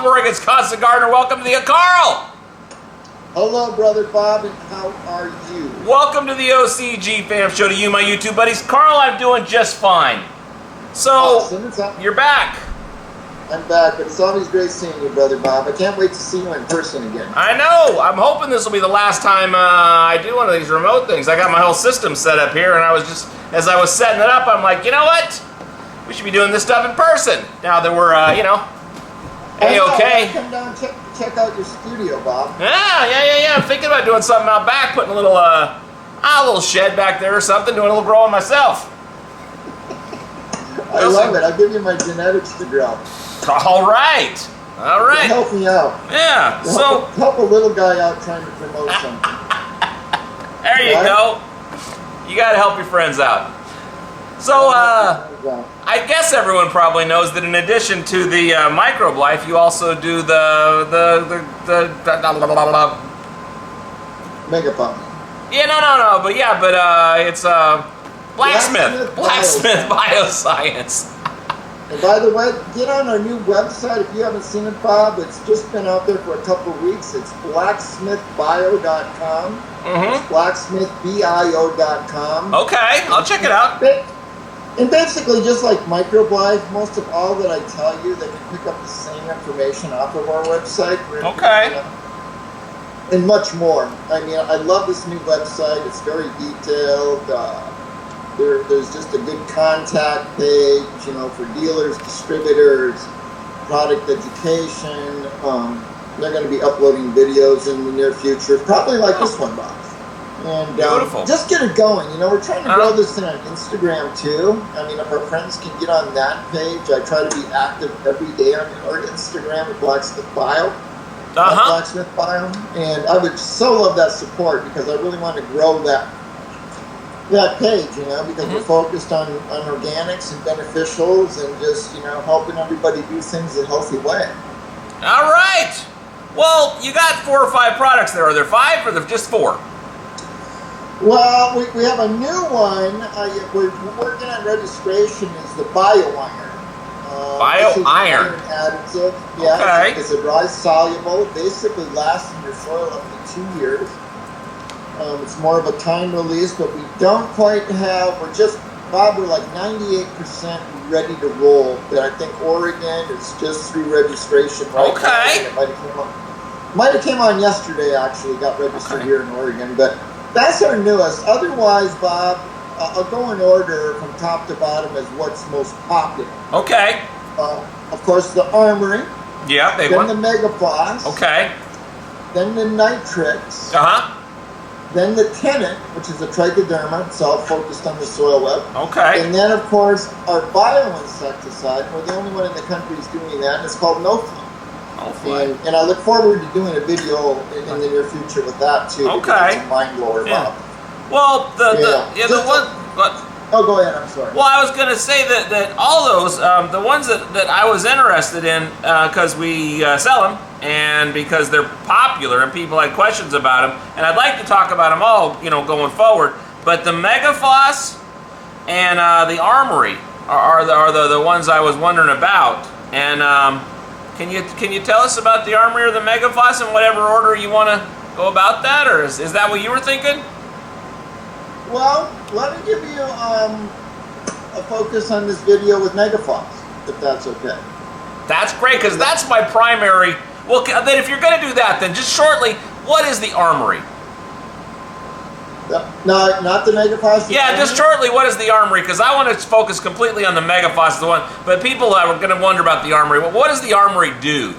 from Oregon's constant gardener. Welcome to the Carl. Hello, Brother Bob, and how are you? Welcome to the OCGFAM show to you, my YouTube buddies. Carl, I'm doing just fine. So, awesome. You're back. I'm back, but it's always great seeing you, Brother Bob. I can't wait to see you in person again. I know. I'm hoping this will be the last time I do one of these remote things. I got my whole system set up here, and I was just, as I was setting it up, I'm like, you know what? We should be doing this stuff in person now that we're, A-okay. Come down and check out your studio, Bob. Yeah. I'm thinking about doing something out back, putting a little shed back there or something, doing a little growing myself. I love it. I'll give you my genetics to grow. All right. Help me out. Yeah. So help a little guy out trying to promote something. There you go. You got to help your friends out. So I guess everyone probably knows that in addition to the microbe life, you also do the Megapump. Yeah, no, but it's Blacksmith Bioscience. And by the way, get on our new website if you haven't seen it, Bob. It's just been out there for a couple of weeks. It's blacksmithbio.com. It's blacksmithbio.com. Okay, I'll check it out. And basically, just like Microbe Life, most of all that I tell you, they can pick up the same information off of our website. Okay. And much more. I mean, I love this new website. It's very detailed. There's just a good contact page, for dealers, distributors, product education. They're going to be uploading videos in the near future, probably like this one, Bob. And beautiful. Just get it going. We're trying to grow this thing on Instagram too. I mean, if our friends can get on that page, I try to be active every day on our Instagram at Blacksmith Bio. Blacksmith Bio. And I would so love that support because I really want to grow that page, because we're focused on organics and beneficials and just, helping everybody do things a healthy way. All right. Well, you got 4 or 5 products there. Are there 5 or just 4? Well, we have a new one. We're working on registration. Is the Bio-Iron. Bio-Iron. Additive. Yeah, okay. It's a dry soluble. It basically lasts in your soil up to 2 years. It's more of a time release, but we don't quite have. We're like 98% ready to roll. But I think Oregon is just through registration right now. It might have came on yesterday. Actually, got registered here in Oregon, but. That's our newest. Otherwise, Bob, I'll go in order from top to bottom as what's most popular. Okay. Of course, the Armory. Yeah, big one. Then the Mega Floss. Okay. Then the Nitrix. Then the Tenant, which is a trichoderma. It's all focused on the soil web. Okay. And then, of course, our bioinsecticide. We're the only one in the country who's doing that, and it's called No Flow. And I look forward to doing a video in the near future with that too. Okay. It's a mind blower, Bob. Well, the one. Oh, go ahead. I'm sorry. Well, I was going to say that all those, the ones that I was interested in, because we sell them and because they're popular and people had questions about them, and I'd like to talk about them all, going forward. But the Mega Floss and the Armory are the ones I was wondering about, and. Can you tell us about the Armory or the Mega Floss in whatever order you want to go about that, or is that what you were thinking? Well, let me give you a focus on this video with Mega Floss, if that's okay. That's great, because that's my primary. Well, then if you're going to do that, then just shortly, what is the Armory? No, not the Mega Floss. Yeah, just shortly, what is the Armory? Because I want to focus completely on the Mega Floss, the one. But people are going to wonder about the Armory. Well, what does the Armory do?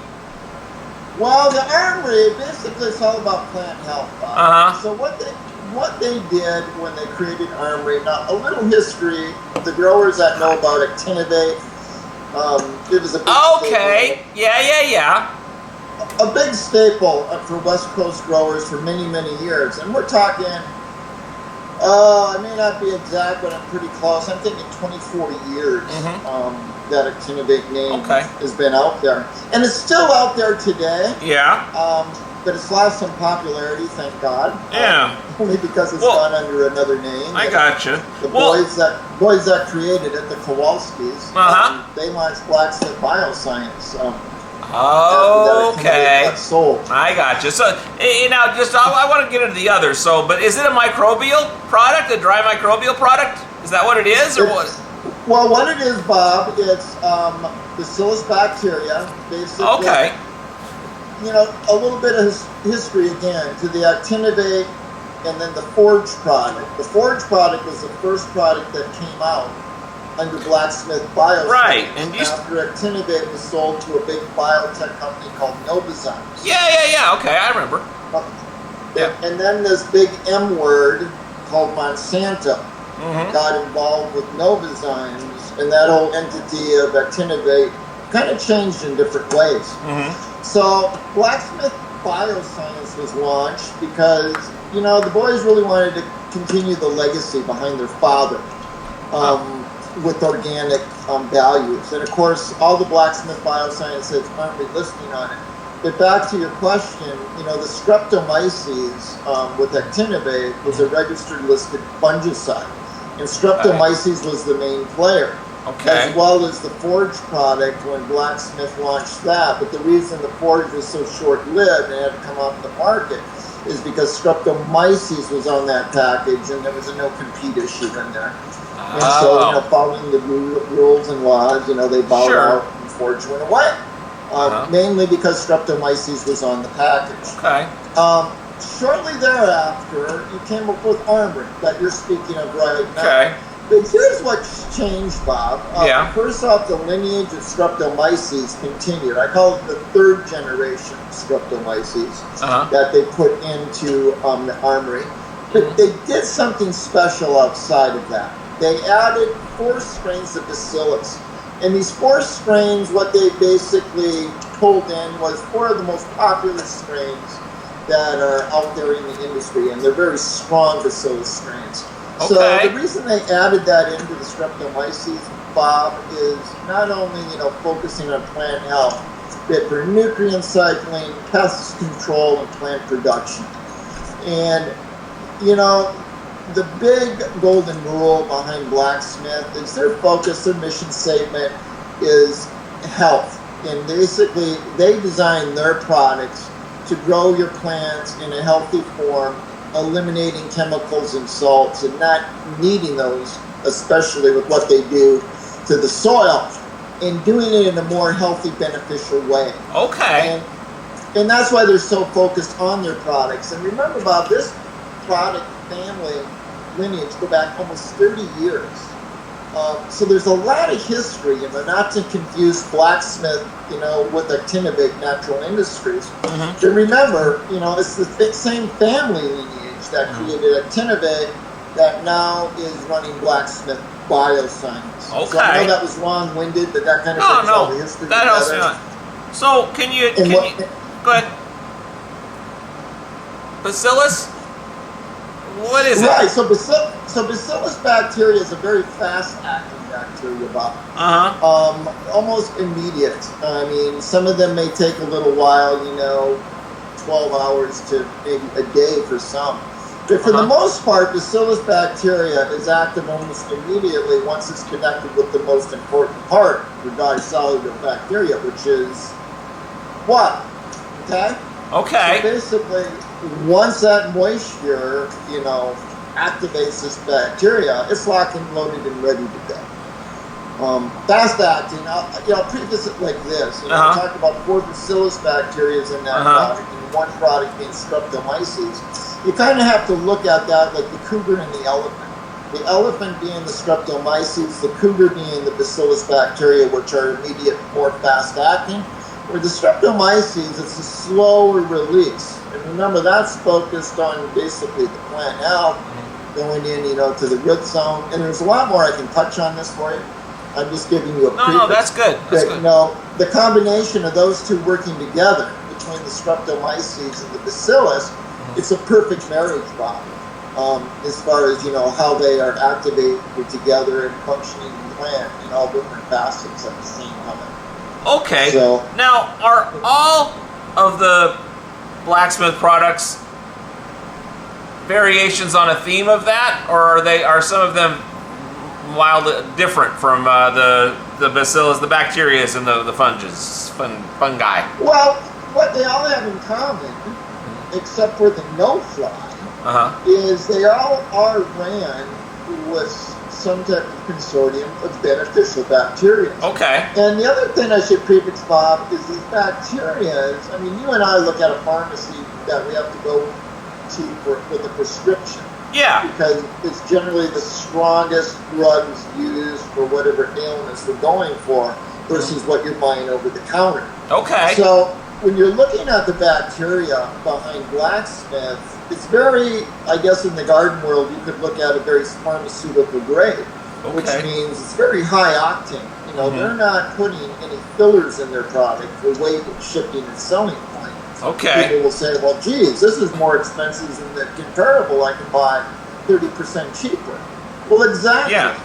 Well, the Armory, basically, it's all about plant health. So what they did when they created Armory, now a little history. The growers that know about actinovate, it was a big okay. Staple. Yeah. A big staple for West Coast growers for many, many years, and we're talking. I may not be exact, but I'm pretty close. I'm thinking 24 years that Actinovate name has been out there. And it's still out there today. Yeah. But it's lost some popularity, thank God. Yeah. Only because it's gone under another name. I gotcha. The boys that created it, the Kowalskis, they launched Blacksmith Bioscience. after that Okay. got sold. I got you. So now, just I want to get into the others. So, but is it a microbial product, a dry microbial product? Is that what it is, or what? Well, what it is, Bob, it's Bacillus bacteria. Basically, Okay. You know, a little bit of history again to the actinovate and then the Forge product. The Forge product was the first product that came out under Blacksmith Bioscience. Right, and after actinovate was sold to a big biotech company called Novozymes. Yeah. Okay, I remember. Yeah. And then this big M word called Monsanto got involved with Novozymes, and that whole entity of actinovate kind of changed in different ways. So Blacksmith Bioscience was launched because, you know, the boys really wanted to continue the legacy behind their father with organic values. And of course, all the Blacksmith Bioscience heads aren't really listening on it. But back to your question, you know, the Streptomyces with actinovate was a registered listed fungicide. And Streptomyces was the main player. Okay. As well as the Forge product when Blacksmith launched that. But the reason the Forge was so short-lived and had to come off the market is because Streptomyces was on that package and there was a no-compete issue in there. And so, you know, following the rules and laws, you know, they bowed out and Forge went away. Mainly because Streptomyces was on the package. Okay. Shortly thereafter, you came up with Armory that you're speaking of right now. Okay. But here's what's changed, Bob. First off, the lineage of Streptomyces continued. I call it the third generation of Streptomyces that they put into the Armory. But they did something special outside of that. They added 4 strains of Bacillus. And these 4 strains, what they basically pulled in was 4 of the most popular strains that are out there in the industry. And they're very strong Bacillus strains. So the reason they added that into the Streptomyces, Bob, is not only, you know, focusing on plant health, but for nutrient cycling, pest control, and plant production. And, you know, the big golden rule behind Blacksmith is their focus, their mission statement is health. And basically, they design their products to grow your plants in a healthy form, eliminating chemicals and salts and not needing those, especially with what they do to the soil, and doing it in a more healthy, beneficial way. Okay. And that's why they're so focused on their products. And remember, Bob, this product family lineage go back almost 30 years. So there's a lot of history, you know, not to confuse Blacksmith, you know, with Actinovate Natural Industries. But remember, you know, it's the same family lineage that created Actinovate that now is running Blacksmith Bioscience. Okay. So I know that was long-winded, but that kind of brings all the history that helps me on. So can you go ahead. Bacillus? What is it? Right, so Bacillus bacteria is a very fast-acting bacteria, Bob. Almost immediate. I mean, some of them may take a little while, you know, 12 hours to maybe a day for some. But for the most part, Bacillus bacteria is active almost immediately once it's connected with the most important part for dicellular bacteria, which is what? Okay? Okay. So basically, once that moisture, you know, activates this bacteria, it's locked and loaded and ready to go. Fast acting, I'll preface it like this. You know, I talked about 4 Bacillus bacteria in that product, and 1 product being Streptomyces. You kind of have to look at that like the cougar and the elephant. The elephant being the Streptomyces, the cougar being the Bacillus bacteria, which are immediate, more fast acting. Where the Streptomyces, it's a slower release. And remember, that's focused on basically the plant health, going in, you know, to the root zone. And there's a lot more I can touch on this for you. I'm just giving you a preface. No, that's good. That's good. You know, the combination of those 2 working together, between the Streptomyces and the Bacillus, it's a perfect marriage, Bob, as far as, you know, how they are activated together and functioning in the plant in all different facets at the same time. Okay. So, now, are all of the Blacksmith products variations on a theme of that, or are some of them wildly different from the the bacillus, the bacteria, and the fungi. Well, what they all have in common, except for the no-fly, is they all are ran with some type of consortium of beneficial bacteria. Okay. And the other thing I should prefix, Bob, is these bacteria. I mean, you and I look at a pharmacy that we have to go to with a prescription. Yeah. Because it's generally the strongest drugs used for whatever ailments we're going for versus what you're buying over the counter. Okay. So when you're looking at the bacteria behind Blacksmith, it's very, I guess in the garden world, you could look at a very pharmaceutical grade, which means it's very high octane. You know, they're not putting any fillers in their product for weight, shipping, and selling point. Okay. People will say, well, geez, this is more expensive than the comparable I can buy 30% cheaper. Well, exactly. Yeah.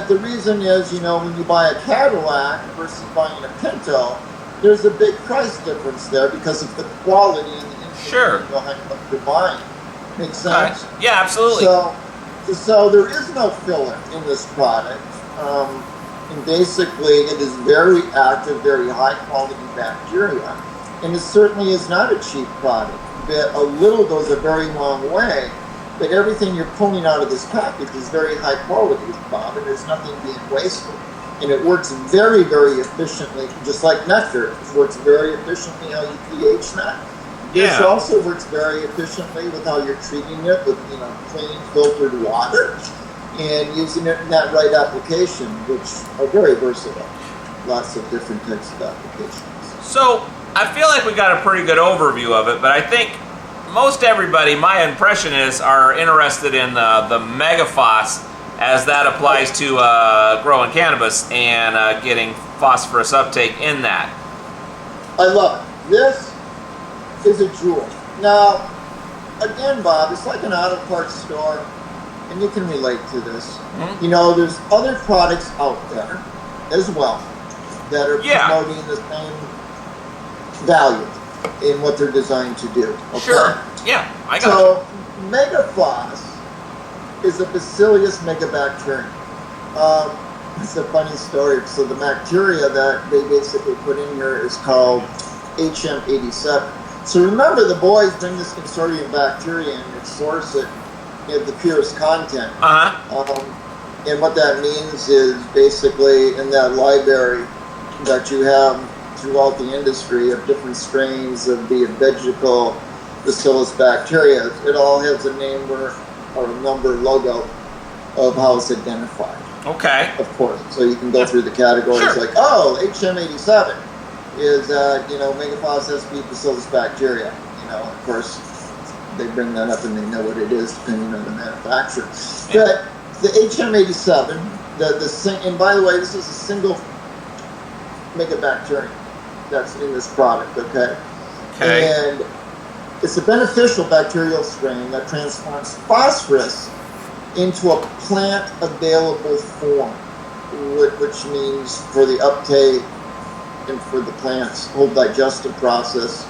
The reason is, you know, when you buy a Cadillac versus buying a Pinto, there's a big price difference there because of the quality and the engineering behind what you're buying. Makes sense? Yeah, absolutely. So there is no filler in this product. And basically, it is very active, very high quality bacteria. And it certainly is not a cheap product. A little goes a very long way, but everything you're pulling out of this package is very high quality, Bob, and there's nothing being wasted. And it works very, very efficiently, just like nectar. It works very efficiently how you pH that. This also works very efficiently with how you're treating it with, you know, clean, filtered water and using it in that right application, which are very versatile. Lots of different types of applications. So I feel like we got a pretty good overview of it, but I think most everybody, my impression is, are interested in the Megafoss as that applies to growing cannabis and getting phosphorus uptake in that. I love it. This is a jewel. Now, again, Bob, it's like an auto parts store, and you can relate to this. You know, there's other products out there as well that are promoting the same value in what they're designed to do. Okay? Sure. Yeah, I got it. So, Megafloss is a Bacillus megabacterium. It's a funny story. So the bacteria that they basically put in here is called HM87. So remember, the boys bring this consortium bacteria and source it in the purest content. And what that means is basically in that library that you have throughout the industry of different strains of the vegetal Bacillus bacteria, it all has a name or a number logo of how it's identified. Okay. Of course. So you can go through the categories like, oh, HM87 is, you know, Megafoss sp Bacillus bacteria. You know, of course, they bring that up and they know what it is depending on the manufacturer. But the HM87, and by the way, this is a single megabacterium that's in this product, okay? And it's a beneficial bacterial strain that transforms phosphorus into a plant-available form, which means for the uptake and for the plant's whole digestive process,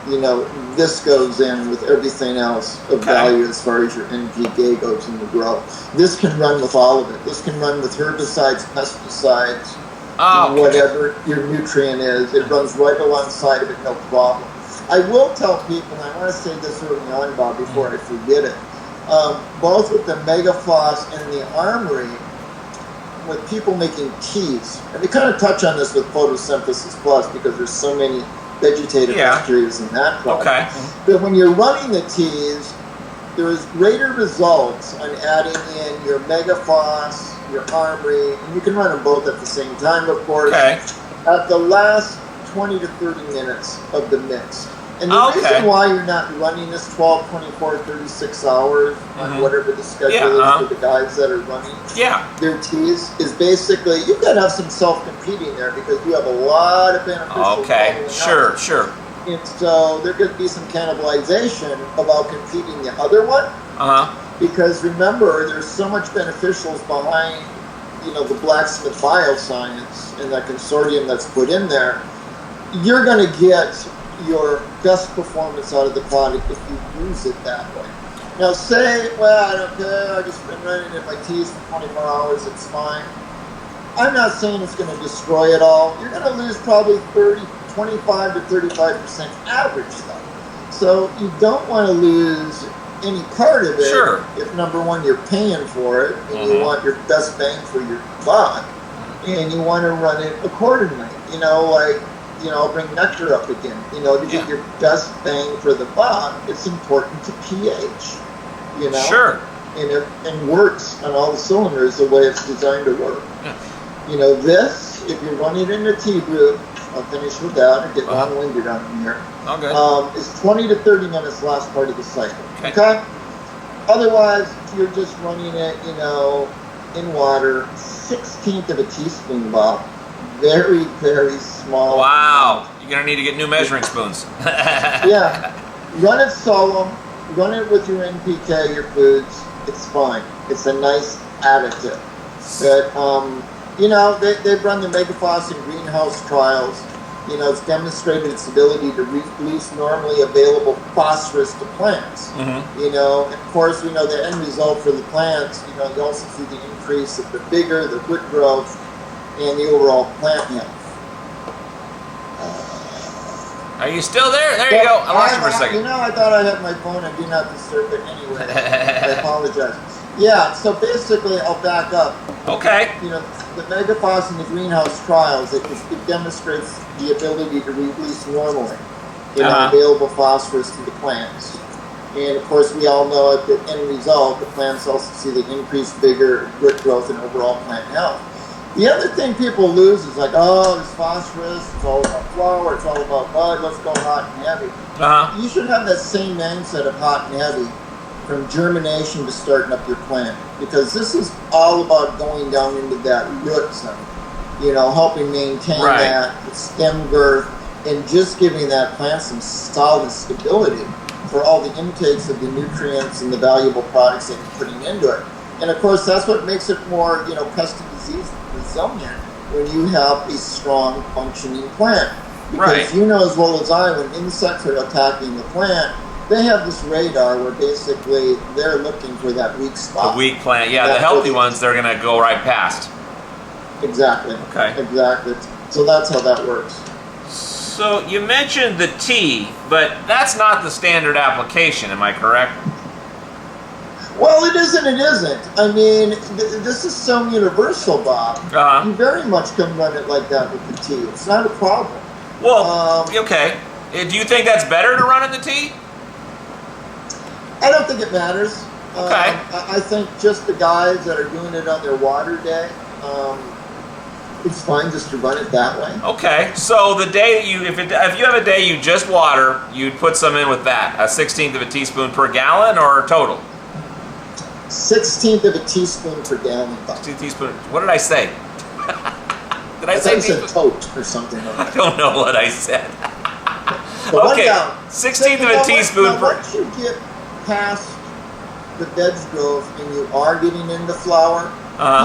you know, this goes in with everything else of value as far as your NPK goes in the grow. This can run with all of it. This can run with herbicides, pesticides, whatever your nutrient is. It runs right alongside of it, no problem. I will tell people, and I want to say this early on, Bob, before I forget it, both with the Megafloss and the Armory, with people making teas, and we kind of touch on this with Photosynthesis Plus because there's so many vegetative bacteria in that product. But when you're running the teas, there is greater results on adding in your Megafloss, your Armory, and you can run them both at the same time, of course, at the last 20 to 30 minutes of the mix. And the reason why you're not running this 12, 24, 36 hours on whatever the schedule is for the guys that are running their teas is basically, you've got to have some self-competing there because you have a lot of beneficial Sure. And so there could be some cannibalization about competing the other one. Because remember, there's so much beneficials behind, you know, the Blacksmith Bioscience and that consortium that's put in there. You're going to get your best performance out of the product if you use it that way. Now say, well, I don't care, I've just been running it my teas for 24 hours, it's fine. I'm not saying it's going to destroy it all. You're going to lose probably 25 to 35% average though. So you don't want to lose any part of it. Sure. If number one, you're paying for it, and you want your best bang for your buck, and you want to run it accordingly. I'll bring nectar up again. To get your best bang for the buck, it's important to pH. Sure. And works on all the cylinders the way it's designed to work. This, if you're running in a tea brew, I'll finish with that and get long-winded on here. Okay. Is 20 to 30 minutes last part of the cycle. Okay. Otherwise, you're just running it, in water, 1/16 of a teaspoon, Bob. Very, very small. Wow. You're going to need to get new measuring spoons. Yeah. Run it solo. Run it with your NPK, your foods. It's fine. It's a nice additive. But, they've run the Megafloss in greenhouse trials. It's demonstrated its ability to release normally available phosphorus to plants. And of course, the end result for the plants, you also see the increase of the vigor, the root growth, and the overall plant health. Are you still there? There you go. I lost you for a second. I thought I had my phone and do not disturb it anyway. I apologize. Yeah, so basically, I'll back up. Okay. The Megafloss in the greenhouse trials, it demonstrates the ability to release normally available phosphorus to the plants. And of course, we all know at the end result, the plants also see the increased vigor, root growth, and overall plant health. The other thing people lose is like, there's phosphorus, it's all about flower, it's all about bud, let's go hot and heavy. You should have that same mindset of hot and heavy from germination to starting up your plant, because this is all about going down into that root zone, helping maintain that stem girth and just giving that plant some solid stability for all the intakes of the nutrients and the valuable products that you're putting into it. And of course, that's what makes it more, pest and disease resilient when you have a strong functioning plant. Because you know as well as I, when insects are attacking the plant, they have this radar where basically they're looking for that weak spot. The weak plant, yeah. The healthy ones, they're going to go right past. Exactly. Okay. Exactly. So that's how that works. So you mentioned the tea, but that's not the standard application, am I correct? Well, it is and it isn't. I mean, this is so universal, Bob. You very much can run it like that with the tea. It's not a problem. Well, okay. Do you think that's better to run in the tea? I don't think it matters. Okay. I think just the guys that are doing it on their water day, it's fine just to run it that way. Okay. So the day if you have a day you just water, you'd put some in with that, a 1/16 of a teaspoon per gallon or total? 1/16 of a teaspoon per gallon. 1/16 teaspoon. What did I say? Did I say teaspoon? Tote or something like that. I don't know what I said. Okay. 1/16 of a teaspoon per. Once you get past the veg growth and you are getting into flower,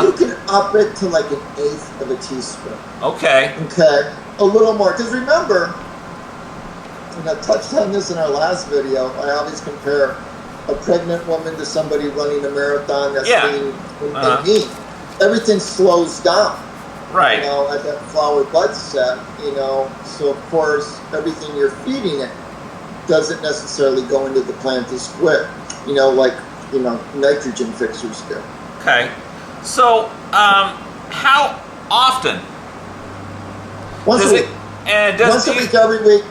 you can up it to like 1/8 of a teaspoon. Okay. Okay. A little more. Because remember, and I touched on this in our last video, I always compare a pregnant woman to somebody running a marathon that's being me. Everything slows down. Right. At that flower bud set, so of course everything you're feeding it doesn't necessarily go into the plant as quick, like nitrogen fixers do. Okay. So, how often? Once a week. Once a week, every week,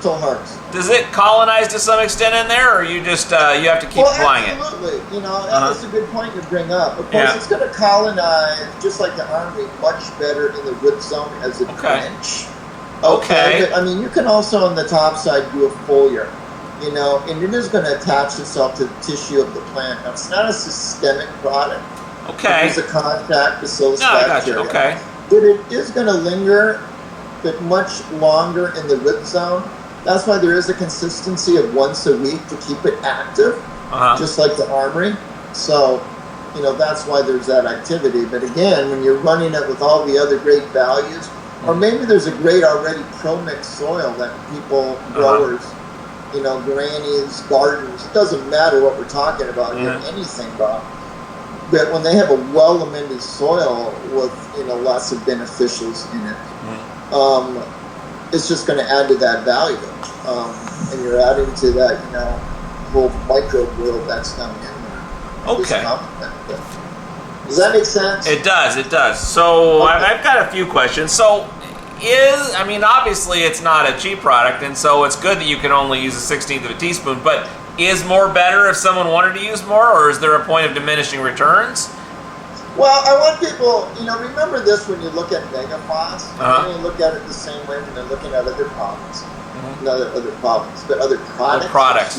till harvest. Does it colonize to some extent in there, or you just you have to keep applying it? Absolutely. That's a good point to bring up. Of course, it's going to colonize, just like the Armory, much better in the root zone as a drench. Okay. But, you can also on the top side do a foliar, and it is going to attach itself to the tissue of the plant. Now, it's not a systemic product. Okay. It's a contact Bacillus bacteria. Okay. But it is going to linger, but much longer in the root zone. That's why there is a consistency of once a week to keep it active, just like the Armory. So, that's why there's that activity. But again, when you're running it with all the other great values, or maybe there's a great already pro-mix soil that people, growers, grannies, gardens, it doesn't matter what we're talking about, anything, Bob. But when they have a well-amended soil with lots of beneficials in it, it's just going to add to that value, and you're adding to that whole microbe world that's down in there. Okay. Does that make sense? It does. It does. So I've got a few questions. So obviously it's not a cheap product, and so it's good that you can only use a 1/16 of a teaspoon. But is more better if someone wanted to use more, or is there a point of diminishing returns? Well, I want people, remember this when you look at Megafloss. You look at it the same way when you're looking at other products. Not other products, but other products.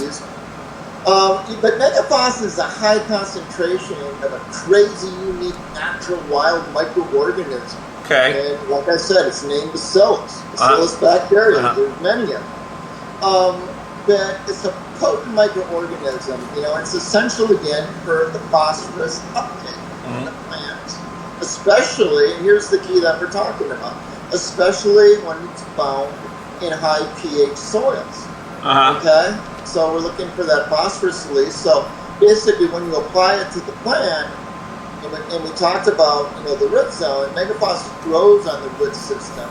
But Megafloss is a high concentration of a crazy, unique, natural, wild microorganism. Okay. And like I said, it's named Bacillus. Bacillus bacteria. There's many of them. But it's a potent microorganism. It's essential again for the phosphorus uptake in the plants. Especially, and here's the key that we're talking about, especially when it's found in high pH soils. Okay? So we're looking for that phosphorus release. So basically when you apply it to the plant, and we talked about the root zone, Megafloss grows on the root system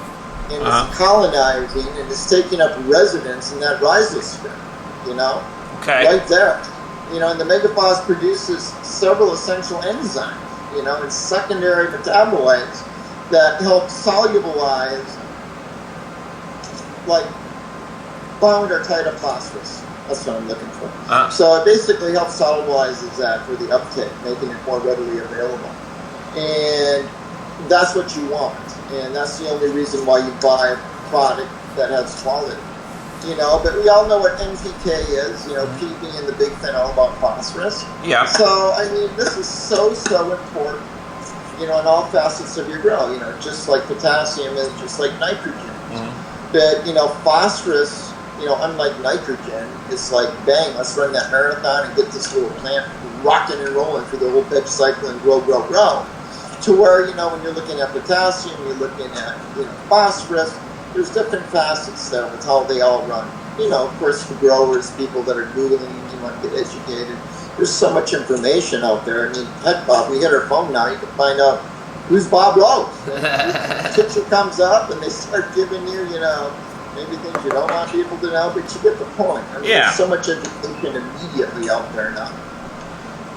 and it's colonizing and it's taking up residence in that rhizosphere, Okay. right there. And the Megafloss produces several essential enzymes, and secondary metabolites that help solubilize, like, bound or tied up phosphorus. That's what I'm looking for. So it basically helps solubilizes that for the uptake, making it more readily available. And that's what you want. And that's the only reason why you buy a product that has quality. But we all know what NPK is, P being the big thing all about phosphorus. Yeah. So, this is so important, in all facets of your grow, just like potassium is, just like nitrogen. But, phosphorus, unlike nitrogen, it's like, bang, let's run that marathon and get this little plant rocking and rolling through the whole veg cycle and grow. To where, when you're looking at potassium, you're looking at, phosphorus, there's different facets there with how they all run. Of course, for growers, people that are Googling, you want to get educated. There's so much information out there. Heck, Bob, we hit our phone now, you can find out who's Bob Rose. The picture comes up and they start giving you, maybe things you don't want people to know, but you get the point. There's so much education immediately out there now.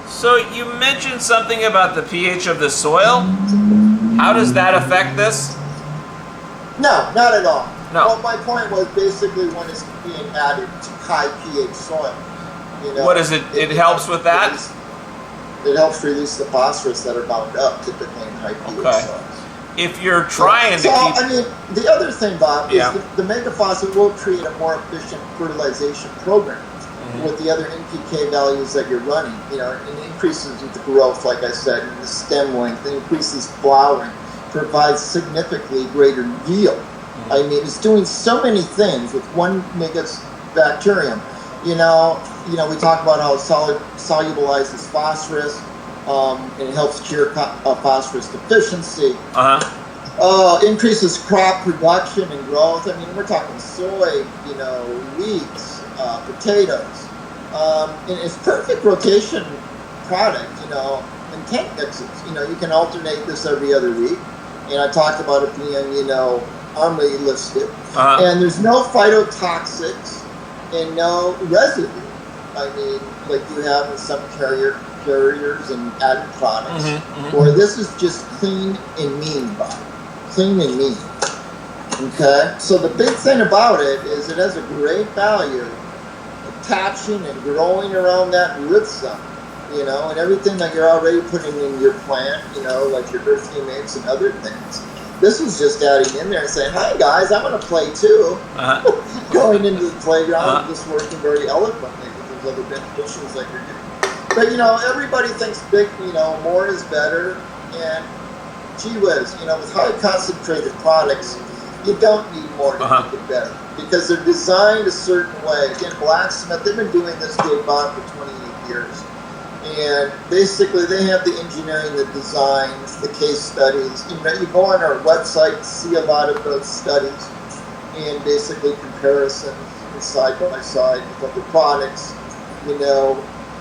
So you mentioned something about the pH of the soil. How does that affect this? No, not at all. No. Well, my point was basically when it's being added to high pH soil. What is it? It helps with that? It helps release the phosphorus that are bound up typically in high pH soils. If you're trying to keep... the other thing, Bob, is the Megafloss will create a more efficient fertilization program with the other NPK values that you're running. It increases the growth, like I said, and the stem length, it increases flowering, provides significantly greater yield. It's doing so many things with one megabacterium. We talk about how it solubilizes phosphorus, and it helps cure phosphorus deficiency. Increases crop production and growth. We're talking soy, wheat, potatoes. And it's perfect rotation product, and tank mixes. You can alternate this every other week. And I talked about it being, Armory listed. And there's no phytotoxics and no residue. Like you have in some carriers and added products. Or this is just clean and mean, Bob. Clean and mean. Okay? So the big thing about it is it has a great value attaching and growing around that root zone, and everything that you're already putting in your plant, like your earth humates and other things. This is just adding in there and saying, hi guys, I want to play too. Going into the playground and just working very eloquently with those other beneficials that you're doing. But, everybody thinks big, more is better. And gee whiz, with high concentrated products, you don't need more to make it better because they're designed a certain way. Again, Blacksmith, they've been doing this gig Bob for 28 years. And basically, they have the engineering, the designs, the case studies. You go on our website, see a lot of those studies and basically comparisons side by side with other products,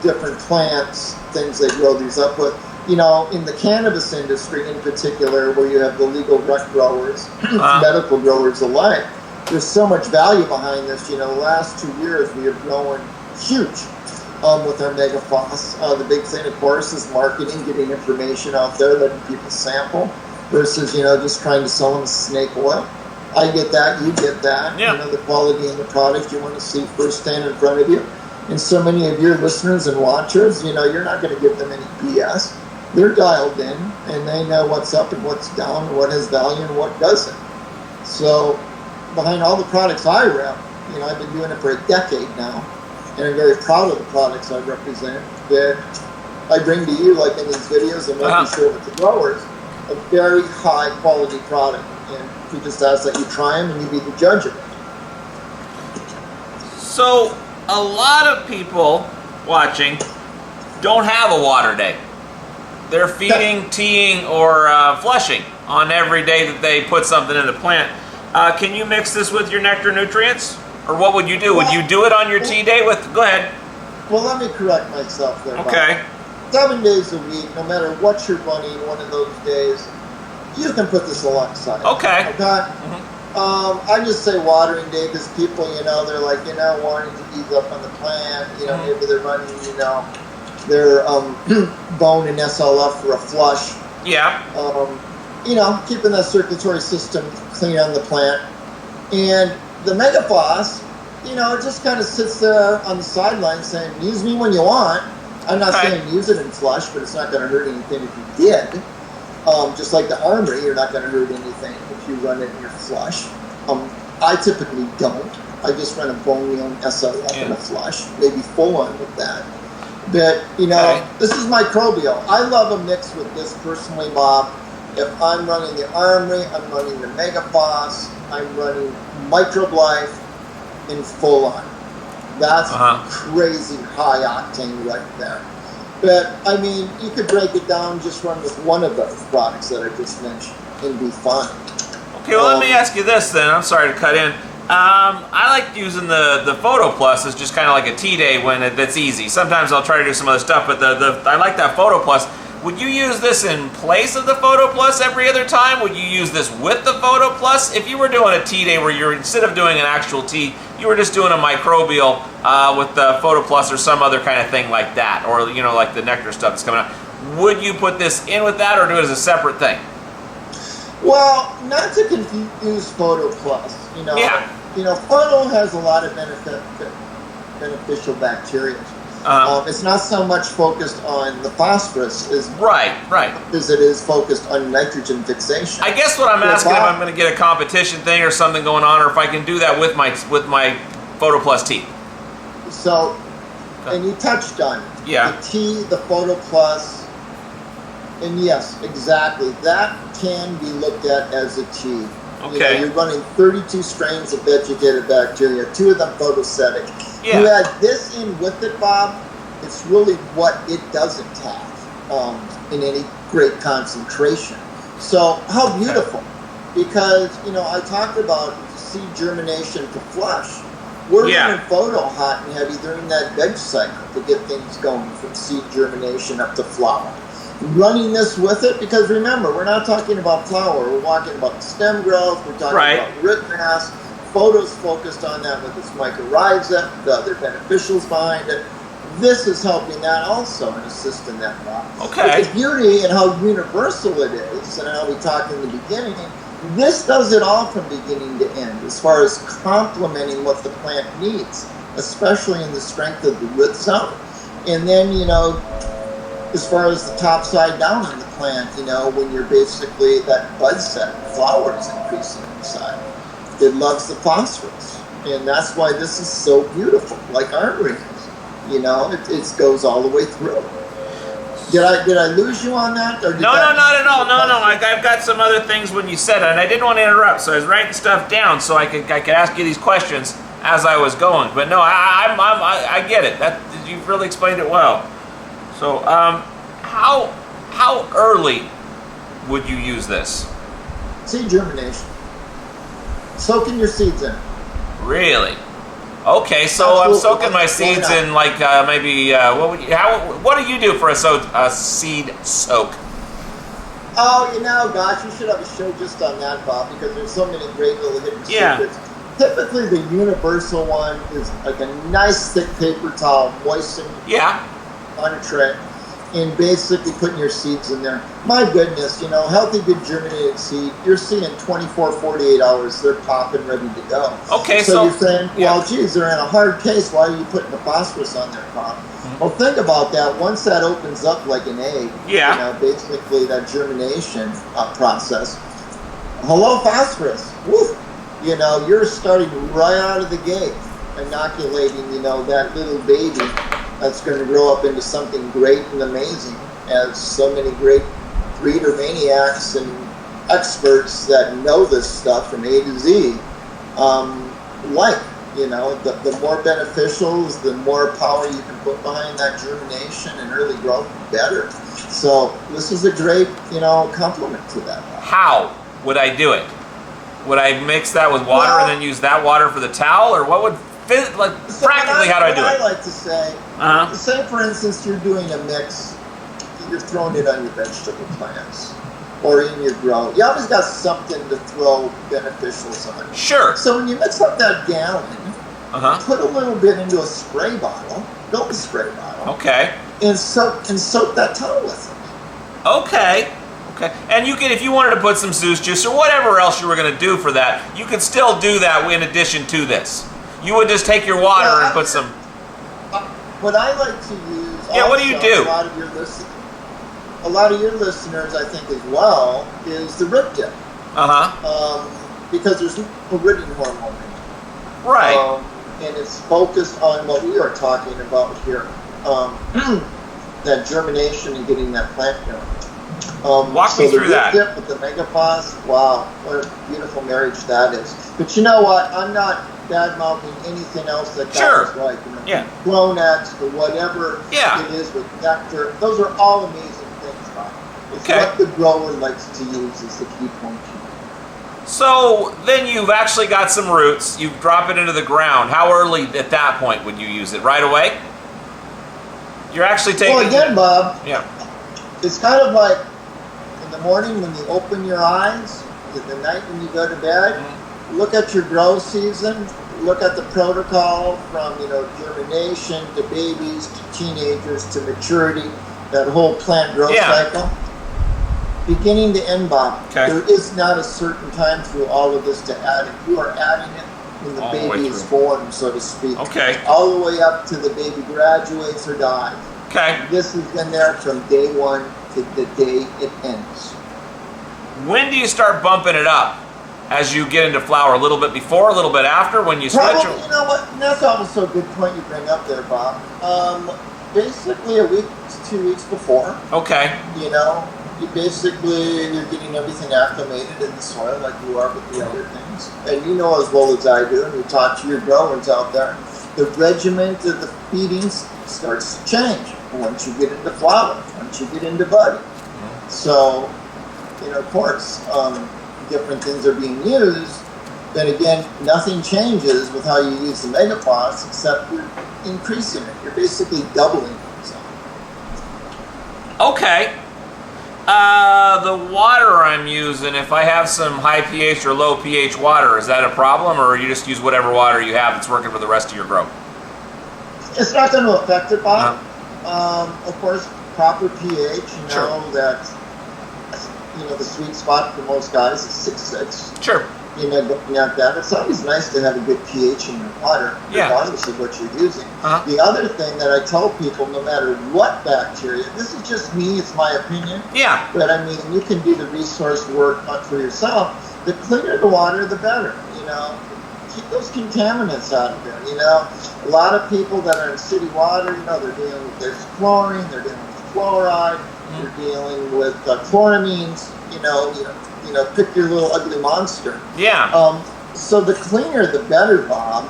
different plants, things they grow these up with. you know, in the cannabis industry in particular, where you have the legal rec growers, medical growers alike, there's so much value behind this. You know, the last 2 years we have grown huge with our Mega Floss. The big thing, of course, is marketing, getting information out there, letting people sample, versus, you know, just trying to sell them snake oil. I get that, you get that. Yeah. You know, the quality in the product you want to see firsthand in front of you. And so many of your listeners and watchers, you know, you're not going to give them any BS. They're dialed in, and they know what's up and what's down, and what has value and what doesn't. So behind all the products I rep, you know, I've been doing it for a decade now, and I'm very proud of the products I represent, that I bring to you, like in these videos and what we share with the growers, a very high quality product. And we just ask that you try them and you be the judge of it. So a lot of people watching don't have a water day. They're feeding, teeing, or flushing on every day that they put something in the plant. Can you mix this with your nectar nutrients? Or what would you do? Would you do it on your tea day with, go ahead. Well, let me correct myself there, Okay. Bob. 7 days a week, no matter what you're running one of those days, you can put this alongside. Okay. Okay? I just say watering day because people, you know, they're like, you know, wanting to ease up on the plant, you know, maybe they're running, you know, their bone and SLF for a flush. Yeah. You know, keeping that circulatory system clean on the plant. And the Mega Floss, you know, it just kind of sits there on the sideline saying, use me when you want. I'm not saying use it in flush, but it's not going to hurt anything if you did. Just like the Armory, you're not going to hurt anything if you run it in your flush. I typically don't. I just run a bone meal and SLF in a flush, maybe full on with that. But, you know, this is microbial. I love a mix with this personally, Bob. If I'm running the Armory, I'm running the Mega Floss, I'm running Microbe Life in full on. That's crazy high octane right there. But, I mean, you could break it down, just run with one of those products that I just mentioned and be fine. Okay, well, let me ask you this then. I'm sorry to cut in. I like using the Photo Plus as just kind of like a tea day when that's easy. Sometimes I'll try to do some other stuff, but I like that Photo Plus. Would you use this in place of the Photo Plus every other time? Would you use this with the Photo Plus? If you were doing a tea day where you're, instead of doing an actual tea, you were just doing a microbial with the Photo Plus or some other kind of thing like that, or, you know, like the nectar stuff that's coming out, would you put this in with that or do it as a separate thing? Well, not to confuse Photo Plus, you know. Yeah. You know, Photo has a lot of beneficial bacteria. It's not so much focused on the phosphorus as it is focused on nitrogen fixation. I guess what I'm asking if I'm going to get a competition thing or something going on, or if I can do that with my Photo Plus tea. So, and you touched on it. Yeah. The tea, the Photo Plus, and yes, exactly. That can be looked at as a tea. Okay. You know, you're running 32 strains of vegetative bacteria, 2 of them photocetic. Yeah. You add this in with it, Bob, it's really what it doesn't have in any great concentration. So how beautiful. Because, you know, I talked about seed germination to flush. We're running Photo hot and heavy during that veg cycle to get things going from seed germination up to flower. Running this with it, because remember, we're not talking about flower, we're talking about stem growth, we're talking about root mass. Photo's focused on that with its mycorrhiza, the other beneficials behind it. This is helping that also and assisting that process. Okay. But the beauty and how universal it is, and how we talked in the beginning, this does it all from beginning to end as far as complementing what the plant needs, especially in the strength of the root zone. And then, you know, as far as the top side down on the plant, you know, when you're basically that bud set, flower is increasing inside. It loves the phosphorus, and that's why this is so beautiful, like Armory is. You know, it goes all the way through. Did I lose you on that? Or No, not at all. No. I've got some other things when you said it, and I didn't want to interrupt, so I was writing stuff down so I could ask you these questions as I was going. But no, I get it. You've really explained it well. So, how early would you use this? Seed germination. Soaking your seeds in. Really? Okay, so I'm Absolutely. soaking my Why seeds not? in like maybe what do you do for a seed soak? Oh, gosh, you should have a show just on that, Bob, because there's so many great little hidden Yeah. secrets. Typically, the universal one is like a nice thick paper towel moistened Yeah. on a tray, and basically putting your seeds in there. My goodness, healthy, good germinated seed, you're seeing in 24, 48 hours, they're popping, ready to go. Okay, So you're saying, yeah. well, geez, they're in a hard case. Why are you putting the phosphorus on their crop? Well, think about that. Once that opens up like an egg, Yeah. basically that germination process. Hello, phosphorus. Woo! You're starting right out of the gate, inoculating, that little baby that's going to grow up into something great and amazing, as so many great breeder maniacs and experts that know this stuff from A to Z, the more beneficials, the more power you can put behind that germination and early growth, the better. So this is a great, complement to that. How would I do it? Would I mix that with water and then use that water for the towel, or what would practically? How do I do it? I like to say, say for instance, you're doing a mix, you're throwing it on your vegetable plants or in your grow. You always got something to throw beneficials on. Sure. So when you mix up that gallon, put a little bit into a spray bottle, build a spray bottle. Okay. And soak that towel with it. Okay. Okay. And you can, if you wanted to put some Zeus juice or whatever else you were going to do for that, you could still do that in addition to this. You would just take your water and put some. What I like to use. Yeah. What do you do? A lot of your listeners, I think, as well, is the rib dip. Because there's no rooting hormone in it. Right. And it's focused on what we are talking about here, that germination and getting that plant going. Walk me through that. So the rib dip with the Megaphos, wow, what a beautiful marriage that is. But you know what? I'm not bad-mouthing anything else that guys like. Clonex or whatever it is with nectar. Those are all amazing things, Bob. It's what the grower likes to use is the key point. So then you've actually got some roots. You drop it into the ground. How early at that point would you use it? Right away? You're actually taking... Well, again, Bob, yeah. It's kind of like in the morning when you open your eyes, the night when you go to bed, look at your grow season, look at the protocol from, germination to babies to teenagers to maturity, that whole plant growth cycle. Beginning to end, Bob. Okay. There is not a certain time through all of this to add it. You are adding it when the baby is born, so to speak. Okay. All the way up to the baby graduates or dies. Okay. This has been there from day one to the day it ends. When do you start bumping it up? As you get into flower, a little bit before, a little bit after, when you switch? You know what? That's also a good point you bring up there, Bob. Basically a week to 2 weeks before. Okay. You're getting everything acclimated in the soil like you are with the other things. And you know as well as I do, and we talk to your growers out there, the regimen of the feedings starts to change once you get into flower, once you get into bud. So, of course, different things are being used, but again, nothing changes with how you use the Megaphos except you're increasing it. You're basically doubling it. So. Okay. The water I'm using, if I have some high pH or low pH water, is that a problem, or you just use whatever water you have that's working for the rest of your grow? It's not going to affect it, Bob. Of course, proper pH, that's the sweet spot for most guys is 6.6. Sure. Looking at that, it's always nice to have a good pH in your water, regardless of what you're using. The other thing that I tell people, no matter what bacteria, this is just me, it's my opinion. Yeah. But I mean, you can do the resource work for yourself. The cleaner the water, the better. Keep those contaminants out of there. A lot of people that are in city water, they're dealing with there's chlorine, they're dealing with fluoride, they're dealing with chloramines. Pick your little ugly monster. Yeah. So the cleaner, the better, Bob.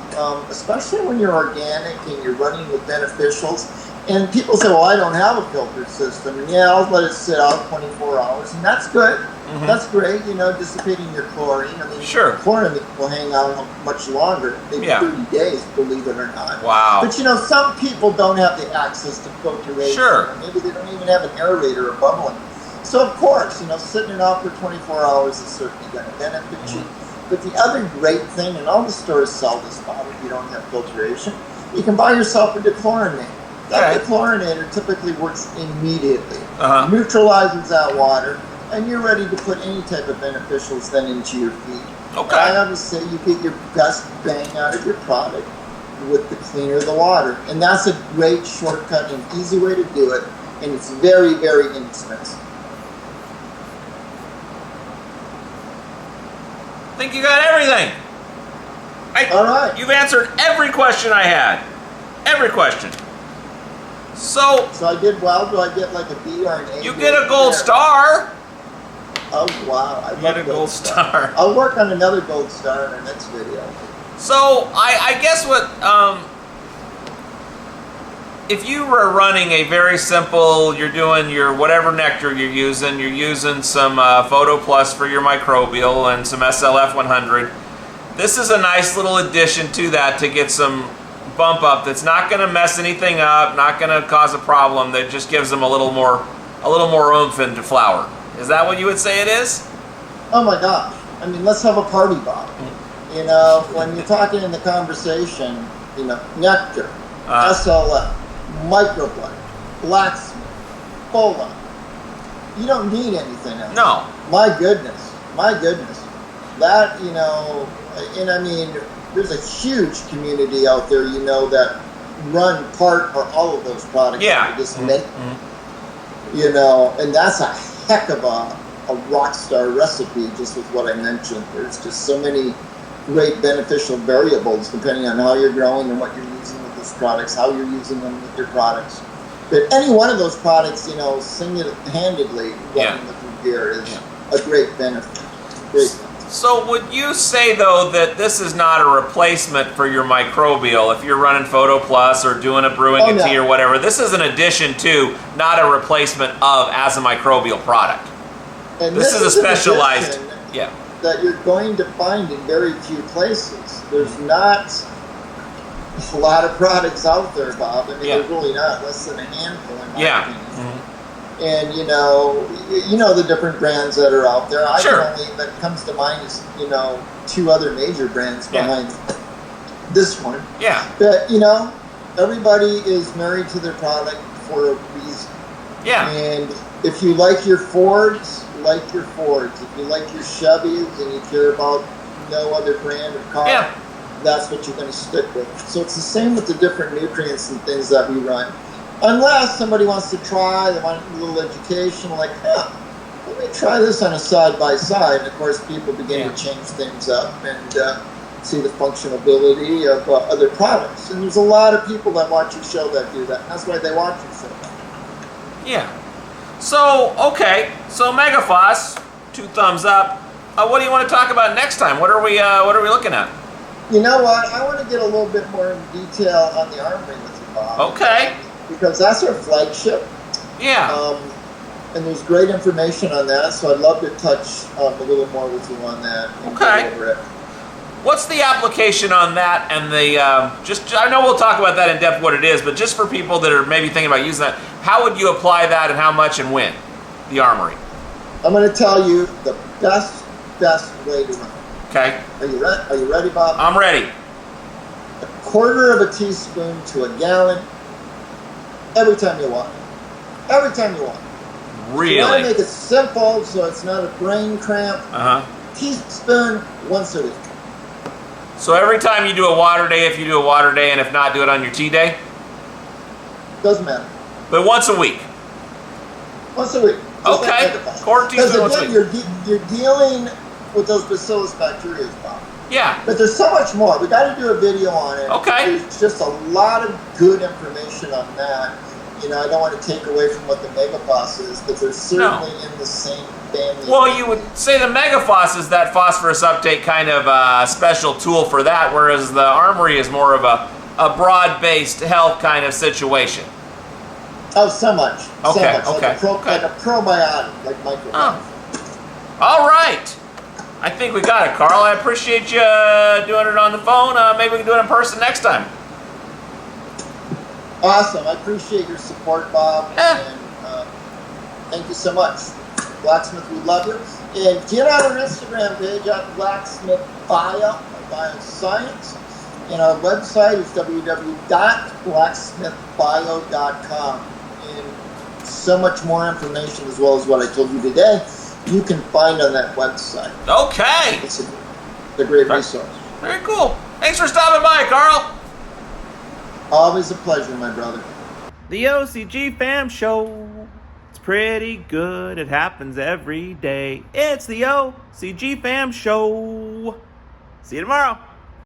Especially when you're organic and you're running with beneficials. And people say, well, I don't have a filter system. And I'll let it sit out 24 hours. And that's good. That's great, you know, dissipating your chlorine. I mean, Sure. chlorine will hang out much longer, maybe Yeah. 30 days, believe it or not. Wow. But, you know, some people don't have the access to filtration. Sure. Or maybe they don't even have an aerator or bubbling. So, of course, you know, sitting it out for 24 hours is certainly going to benefit you. But the other great thing, and all the stores sell this bottle if you don't have filtration, you can buy yourself a dechlorinator. That dechlorinator typically works immediately, neutralizes that water, and you're ready to put any type of beneficials then into your feed. Okay. I always say you get your best bang out of your product with the cleaner the water. And that's a great shortcut and easy way to do it, and it's very, very inexpensive. I think you got everything. All right. You've answered every question I had. Every question. So I did well. Do I get like a B or an A? you get a gold star. Oh, wow. I You get a gold star. I'll work on another gold star in our next video. So I guess what if you were running a very simple, you're doing your whatever nectar you're using some Photo Plus for your microbial and some SLF 100. This is a nice little addition to that to get some bump up that's not going to mess anything up, not going to cause a problem, that just gives them a little more oomph into flower. Is that what you would say it is? Oh my gosh. I mean, let's have a party bottle. You know, when you're talking in the conversation, you know, nectar, SLF, microbial, Blacksmith, Floss. You don't need anything else. No. My goodness. That, you know, and I mean, there's a huge community out there, you know, that run part or all of those products that we just make. You know, and that's a heck of a rock star recipe, just with what I mentioned. There's just so many great beneficial variables depending on how you're growing and what you're using with those products, how you're using them with your products. But any one of those products, you know, single-handedly running the gear is a great benefit. So would you say, though, that this is not a replacement for your microbial if you're running Photo Plus or doing a brewing a tea or whatever? This is an addition to, not a replacement of, as a microbial product. And this is a specialized, that you're going to find in very few places. There's not a lot of products out there, Bob. I mean, there's really not, less than a handful in my opinion. And you know the different brands that are out there. I can only, that comes to mind is, you know, 2 other major brands behind this one. But you know, everybody is married to their product for a reason. And if you like your Fords, like your Fords. If you like your Chevys and you care about no other brand of car, that's what you're going to stick with. So it's the same with the different nutrients and things that we run. Unless somebody wants to try, they want a little education, like, let me try this on a side-by-side. And of course, people begin to change things up and see the functionality of other products. And there's a lot of people that watch your show that do that. And that's why they watch your show. So, okay. So Megafoss, 2 thumbs up. What do you want to talk about next time? What are we looking at? You know what? I want to get a little bit more in detail on the Armory with you, Bob. Okay. Because that's our flagship. And there's great information on that, so I'd love to touch a little more with you on that. Okay. What's the application on that and the, I know we'll talk about that in depth what it is, but just for people that are maybe thinking about using that, how would you apply that and how much and when? The Armory. I'm going to tell you the best way to run it. Okay. Are you ready, Bob? I'm ready. 1/4 of a teaspoon to a gallon every time you water. Every time you water. Really? You want to make it simple so it's not a brain cramp. Teaspoon once a week. So every time you do a water day, if you do a water day, and if not, do it on your tea day? Doesn't matter. But once a week? Once a week. Okay. 1/4 teaspoon once a week. You're dealing with those Bacillus bacteria, Bob. But there's so much more. We got to do a video on it. Okay. There's just a lot of good information on that. You know, I don't want to take away from what the Megafoss is, but they're certainly in the same family. Well, you would say the Megafoss is that phosphorus uptake kind of special tool for that, whereas the Armory is more of a broad-based health kind of situation. Oh, so much. Okay. So much. Like a probiotic, like microbial. All right. I think we got it, Carl. I appreciate you doing it on the phone. Maybe we can do it in person next time. Awesome. I appreciate your support, Bob. Yeah. And thank you so much. Blacksmith, we love you. And get on our Instagram page at Blacksmith Bio, Bioscience. And our website is www.blacksmithbio.com. And so much more information, as well as what I told you today, you can find on that website. Okay. It's a great resource. Very cool. Thanks for stopping by, Carl. Always a pleasure, my brother. The OCG Fam Show. It's pretty good. It happens every day. It's the OCG Fam Show. See you tomorrow.